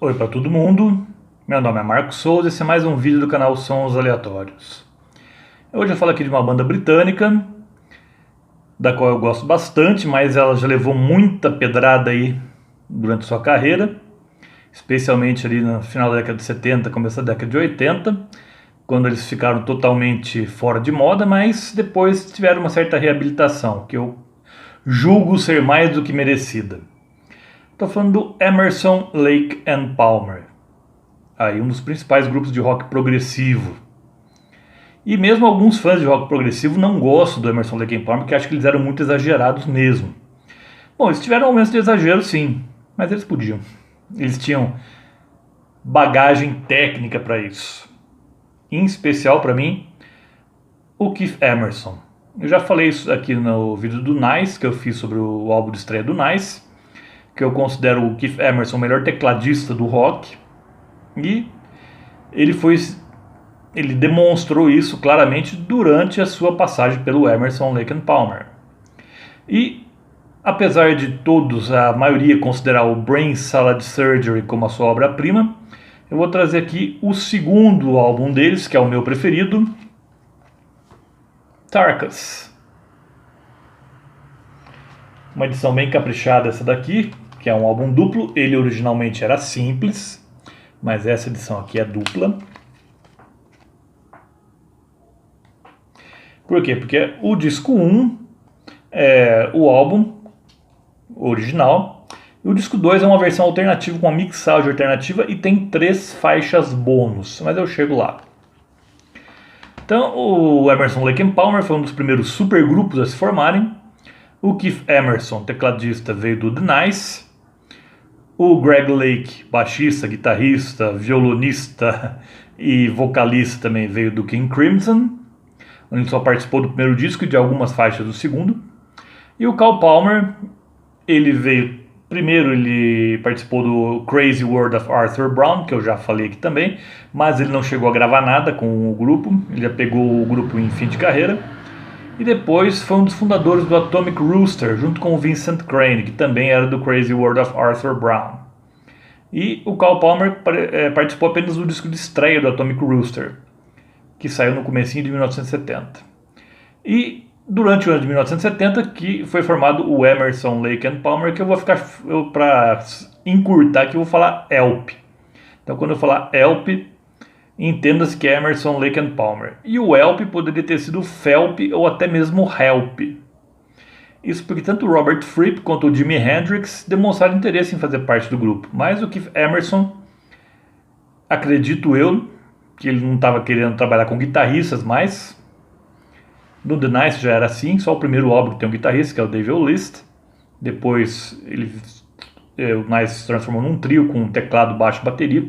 Oi para todo mundo, meu nome é Marcos Souza e esse é mais um vídeo do canal Sons Aleatórios. Hoje eu falo aqui de uma banda britânica, da qual eu gosto bastante, mas ela já levou muita pedrada aí durante sua carreira, especialmente ali no final da década de 70, começo da década de 80, quando eles ficaram totalmente fora de moda, mas depois tiveram uma certa reabilitação, que eu julgo ser mais do que merecida. Estou falando do Emerson, Lake and Palmer, aí um dos principais grupos de rock progressivo. E mesmo alguns fãs de rock progressivo não gostam do Emerson Lake and Palmer, porque acham que eles eram muito exagerados mesmo. Bom, eles tiveram momentos de exagero sim, mas eles podiam. Eles tinham bagagem técnica para isso. Em especial para mim, o Keith Emerson. Eu já falei isso aqui no vídeo do Nice, que eu fiz sobre o álbum de estreia do Nice, que eu considero o Keith Emerson o melhor tecladista do rock. E ele foi ele demonstrou isso claramente durante a sua passagem pelo Emerson, Lake and Palmer. E apesar de todos, a maioria considerar o Brain Salad Surgery como a sua obra-prima, eu vou trazer aqui o segundo álbum deles, que é o meu preferido, Tarkus. Uma edição bem caprichada essa daqui, que é um álbum duplo. Ele originalmente era simples, mas essa edição aqui é dupla. Por quê? Porque o disco 1 é o álbum original, e o disco 2 é uma versão alternativa com uma mixagem alternativa e tem 3 faixas bônus, mas eu chego lá. Então, o Emerson Lake and Palmer foi um dos primeiros supergrupos a se formarem. O Keith Emerson, tecladista, veio do The Nice. O Greg Lake, baixista, guitarrista, violonista e vocalista, também veio do King Crimson, onde só participou do primeiro disco e de algumas faixas do segundo. E o Carl Palmer, ele veio primeiro, ele participou do Crazy World of Arthur Brown, que eu já falei aqui também, mas ele não chegou a gravar nada com o grupo, ele já pegou o grupo em fim de carreira. E depois foi um dos fundadores do Atomic Rooster, junto com o Vincent Crane, que também era do Crazy World of Arthur Brown. E o Carl Palmer participou apenas do disco de estreia do Atomic Rooster, que saiu no comecinho de 1970. E durante o ano de 1970 que foi formado o Emerson, Lake and Palmer, que eu vou ficar, para encurtar aqui, eu vou falar ELP. Então quando eu falar ELP, entenda-se que é Emerson, Lake and Palmer. E o ELP poderia ter sido FELP ou até mesmo HELP. Isso porque tanto o Robert Fripp quanto o Jimi Hendrix demonstraram interesse em fazer parte do grupo. Mas o Keith Emerson, acredito eu, que ele não estava querendo trabalhar com guitarristas mais. No The Nice já era assim, só o primeiro álbum que tem um guitarrista, que é o Dave List. Depois o Nice se transformou num trio com teclado, baixo e bateria.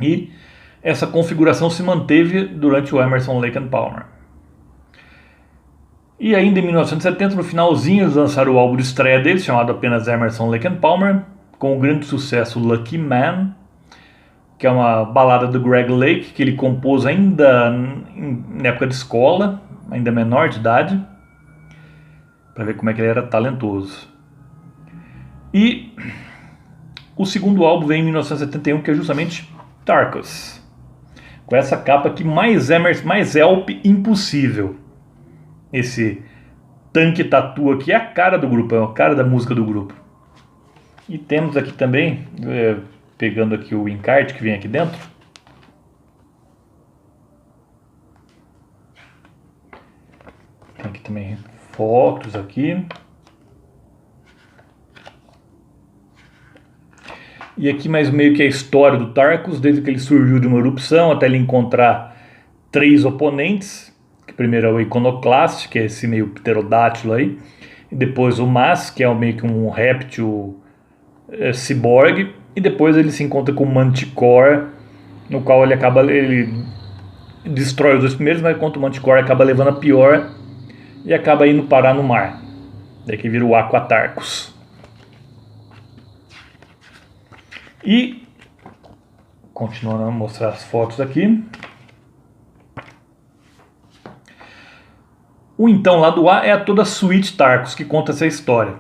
E essa configuração se manteve durante o Emerson, Lake and Palmer. E ainda em 1970, no finalzinho, eles lançaram o álbum de estreia deles, chamado apenas Emerson, Lake and Palmer, com o grande sucesso Lucky Man, que é uma balada do Greg Lake, que ele compôs ainda na época de escola, ainda menor de idade, para ver como é que ele era talentoso. E o segundo álbum vem em 1971, que é justamente Tarkus, com essa capa aqui mais Emerson, mais ELP impossível. Esse tanque tatu aqui é a cara do grupo, é a cara da música do grupo. E temos aqui também, pegando aqui o encarte que vem aqui dentro, tem aqui também fotos aqui. E aqui mais meio que a história do Tarkus, desde que ele surgiu de uma erupção até ele encontrar 3 oponentes. Que primeiro é o Iconoclast, que é esse meio pterodátilo aí. E depois o Mas, que é meio que um réptil ciborgue. E depois ele se encontra com o Manticore, no qual ele destrói os 2 primeiros, mas enquanto o Manticore acaba levando a pior e acaba indo parar no mar. Daí que vira o Aquatarkus. E continuando a mostrar as fotos aqui. O então lado A é a toda Suite Tarkus, que conta essa história.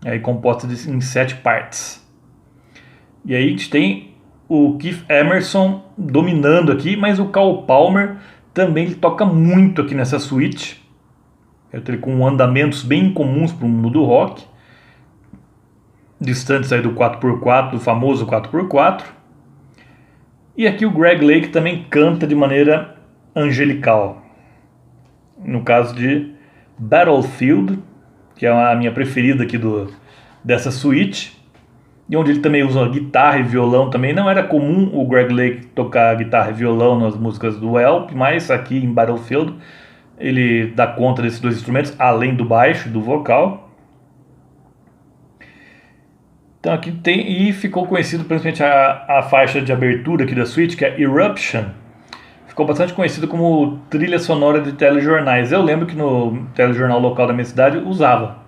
É composta em 7 partes. E aí a gente tem o Keith Emerson dominando aqui, mas o Carl Palmer também ele toca muito aqui nessa suíte. Ele com andamentos bem incomuns para o mundo do rock, distantes aí do 4x4, do famoso 4x4. E aqui o Greg Lake também canta de maneira angelical. No caso de Battlefield, que é a minha preferida aqui dessa suíte, e onde ele também usa guitarra e violão também. Não era comum o Greg Lake tocar guitarra e violão nas músicas do Help, mas aqui em Battlefield ele dá conta desses dois instrumentos, além do baixo e do vocal. Então aqui tem, e ficou conhecido principalmente a faixa de abertura aqui da suíte, que é Eruption. Ficou bastante conhecido como trilha sonora de telejornais. Eu lembro que no telejornal local da minha cidade usava,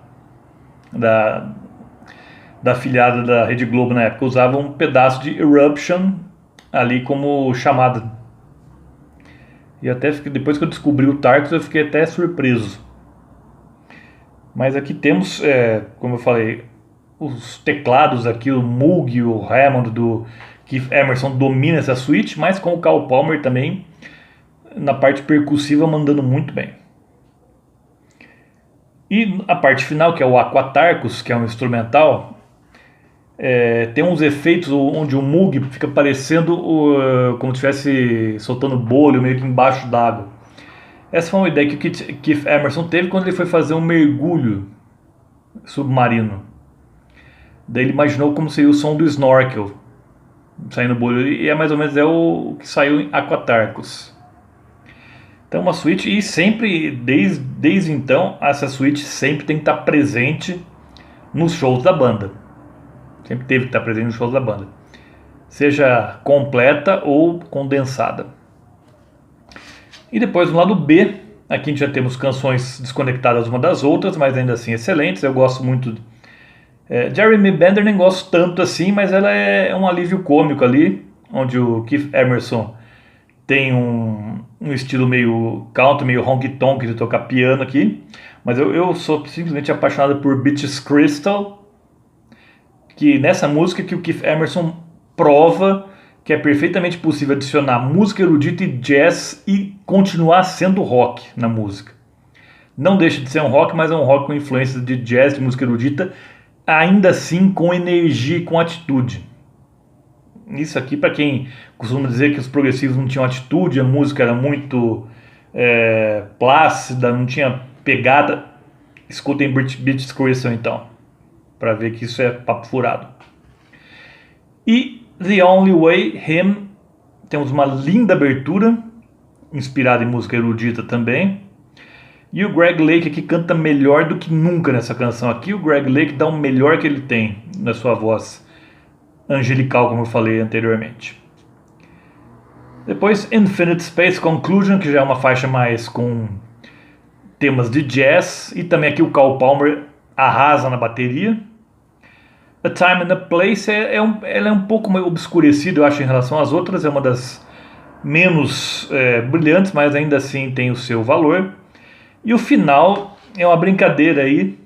da afiliada da Rede Globo na época, usava um pedaço de Eruption ali como chamada. E até depois que eu descobri o Tarkus, eu fiquei até surpreso. Mas aqui temos, como eu falei, os teclados aqui, o Moog e o Hammond do Keith Emerson domina essa suíte, mas com o Carl Palmer também na parte percussiva mandando muito bem. E a parte final, que é o Aquatarkus, que é um instrumental, tem uns efeitos onde o Moog fica parecendo como se estivesse soltando bolho meio que embaixo d'água. Essa foi uma ideia que o Keith Emerson teve quando ele foi fazer um mergulho submarino. Daí ele imaginou como seria o som do snorkel saindo bolho, e é mais ou menos o que saiu em Aquatarkus. Então uma suíte, e sempre, desde então, essa suíte sempre tem que estar presente nos shows da banda. Sempre teve que estar presente nos shows da banda. Seja completa ou condensada. E depois no lado B, aqui a gente já temos canções desconectadas uma das outras, mas ainda assim excelentes. Eu gosto muito. Jeremy Bender nem gosto tanto assim, mas ela é um alívio cômico ali, onde o Keith Emerson tem um estilo meio country, meio honky-tonk de tocar piano aqui. Mas eu sou simplesmente apaixonado por Beaches Crystal, que nessa música que o Keith Emerson prova que é perfeitamente possível adicionar música erudita e jazz e continuar sendo rock na música. Não deixa de ser um rock, mas é um rock com influência de jazz, de música erudita, ainda assim com energia e com atitude. Isso aqui, para quem costuma dizer que os progressivos não tinham atitude, a música era muito plácida, não tinha pegada, escutem Beaches Crystal então, para ver que isso é papo furado. E The Only Way, Him, temos uma linda abertura, inspirada em música erudita também. E o Greg Lake aqui canta melhor do que nunca nessa canção. Aqui o Greg Lake dá o melhor que ele tem na sua voz angelical, como eu falei anteriormente. Depois Infinite Space Conclusion, que já é uma faixa mais com temas de jazz. E também aqui o Carl Palmer arrasa na bateria. A Time and a Place ela é um pouco meio obscurecida, eu acho, em relação às outras. É uma das menos brilhantes, mas ainda assim tem o seu valor. E o final é uma brincadeira aí,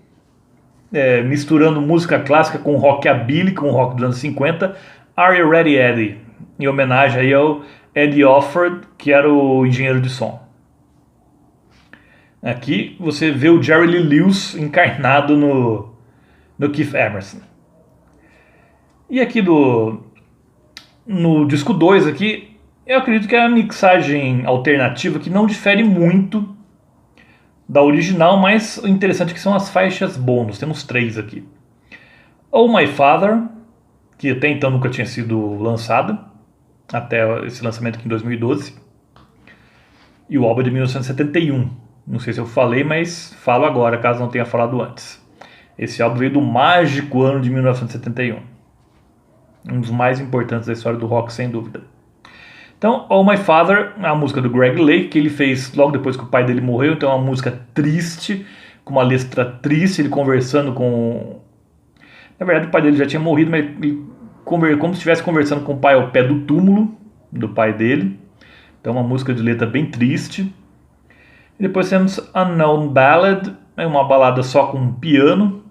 misturando música clássica com rockabilly, com rock dos anos 50, Are You Ready, Eddie? Em homenagem aí ao Eddie Offord, que era o engenheiro de som. Aqui você vê o Jerry Lee Lewis encarnado no Keith Emerson. E aqui no disco 2 aqui, eu acredito que é a mixagem alternativa que não difere muito da original, mas o interessante é que são as faixas bônus. Temos 3 aqui. Oh My Father, que até então nunca tinha sido lançada, até esse lançamento aqui em 2012. E o álbum é de 1971. Não sei se eu falei, mas falo agora, caso não tenha falado antes. Esse álbum veio do mágico ano de 1971. Um dos mais importantes da história do rock, sem dúvida. Então, Oh My Father, a música do Greg Lake, que ele fez logo depois que o pai dele morreu. Então é uma música triste, com uma letra triste, ele conversando com... Na verdade o pai dele já tinha morrido, mas ele como se estivesse conversando com o pai ao pé do túmulo do pai dele. Então uma música de letra bem triste. E depois temos Unknown Ballad, é uma balada só com piano.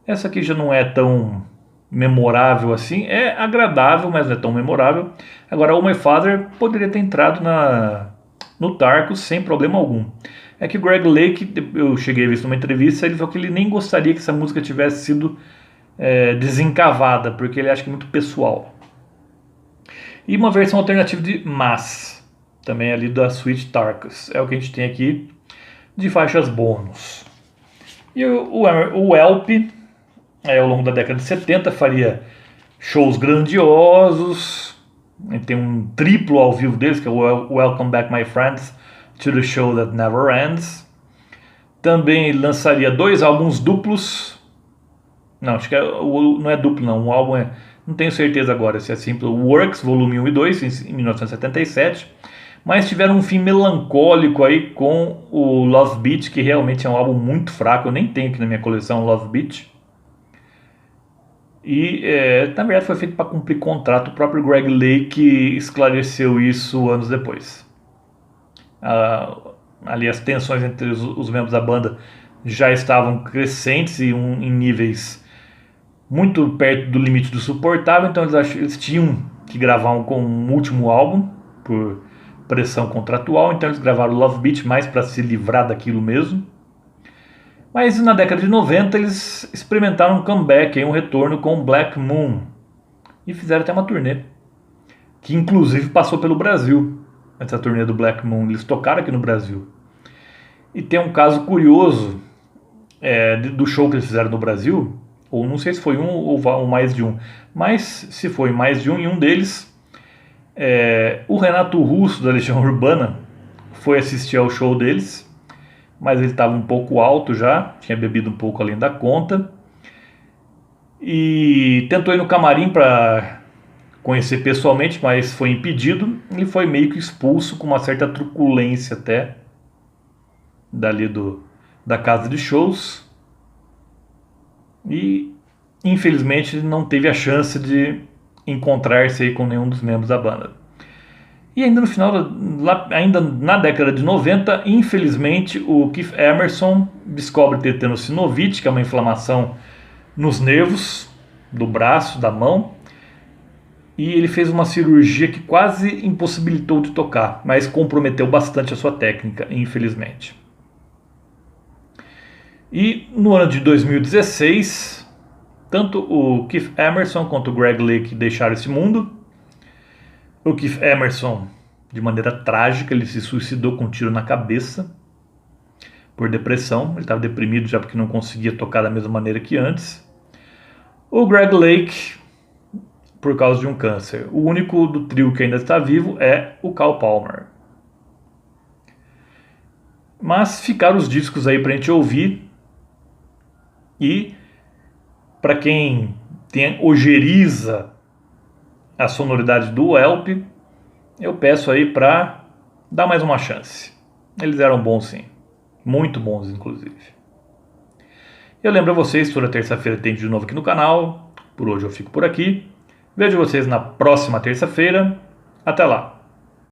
Essa aqui já não é tão memorável assim. É agradável, mas não é tão memorável. Agora, Oh My Father poderia ter entrado no Tarkus sem problema algum. É que o Greg Lake, eu cheguei a ver isso numa entrevista, ele falou que ele nem gostaria que essa música tivesse sido desencavada, porque ele acha que é muito pessoal. E uma versão alternativa de Mass, também ali da Suite Tarkus. É o que a gente tem aqui de faixas bônus. E o Help, ao longo da década de 70, faria shows grandiosos. Tem um triplo ao vivo deles, que é o Welcome Back My Friends to the Show That Never Ends. Também lançaria 2 álbuns duplos. Não, acho que não é duplo não, um álbum não tenho certeza agora se é simples. Works, volume 1 e 2, em 1977. Mas tiveram um fim melancólico aí com o Love Beat, que realmente é um álbum muito fraco. Eu nem tenho aqui na minha coleção Love Beat. E na verdade foi feito para cumprir contrato. O próprio Greg Lake esclareceu isso anos depois. Ali as tensões entre os membros da banda já estavam crescentes e em níveis muito perto do limite do suportável. Então eles tinham que gravar um último álbum por pressão contratual. Então eles gravaram Love Beat mais para se livrar daquilo mesmo. Mas na década de 90 eles experimentaram um comeback, um retorno com Black Moon. E fizeram até uma turnê, que inclusive passou pelo Brasil. Essa turnê do Black Moon, eles tocaram aqui no Brasil. E tem um caso curioso do show que eles fizeram no Brasil, ou não sei se foi um ou mais de um, mas se foi mais de um, em um deles, o Renato Russo da Legião Urbana foi assistir ao show deles, mas ele estava um pouco alto já, tinha bebido um pouco além da conta, e tentou ir no camarim para conhecer pessoalmente, mas foi impedido. Ele foi meio que expulso com uma certa truculência até dali da casa de shows, e infelizmente não teve a chance de encontrar-se aí com nenhum dos membros da banda. E ainda no final, ainda na década de 90, infelizmente o Keith Emerson descobre ter tenossinovite, que é uma inflamação nos nervos do braço, da mão, e ele fez uma cirurgia que quase impossibilitou de tocar, mas comprometeu bastante a sua técnica, infelizmente. E no ano de 2016, tanto o Keith Emerson quanto o Greg Lake deixaram esse mundo. O Keith Emerson, de maneira trágica, ele se suicidou com um tiro na cabeça por depressão. Ele estava deprimido já porque não conseguia tocar da mesma maneira que antes. O Greg Lake, por causa de um câncer. O único do trio que ainda está vivo é o Cal Palmer. Mas ficaram os discos aí para a gente ouvir. E para quem ojeriza a sonoridade do Help, eu peço aí para dar mais uma chance. Eles eram bons sim, muito bons inclusive. Eu lembro a vocês, toda terça-feira tem de novo aqui no canal. Por hoje eu fico por aqui. Vejo vocês na próxima terça-feira. Até lá!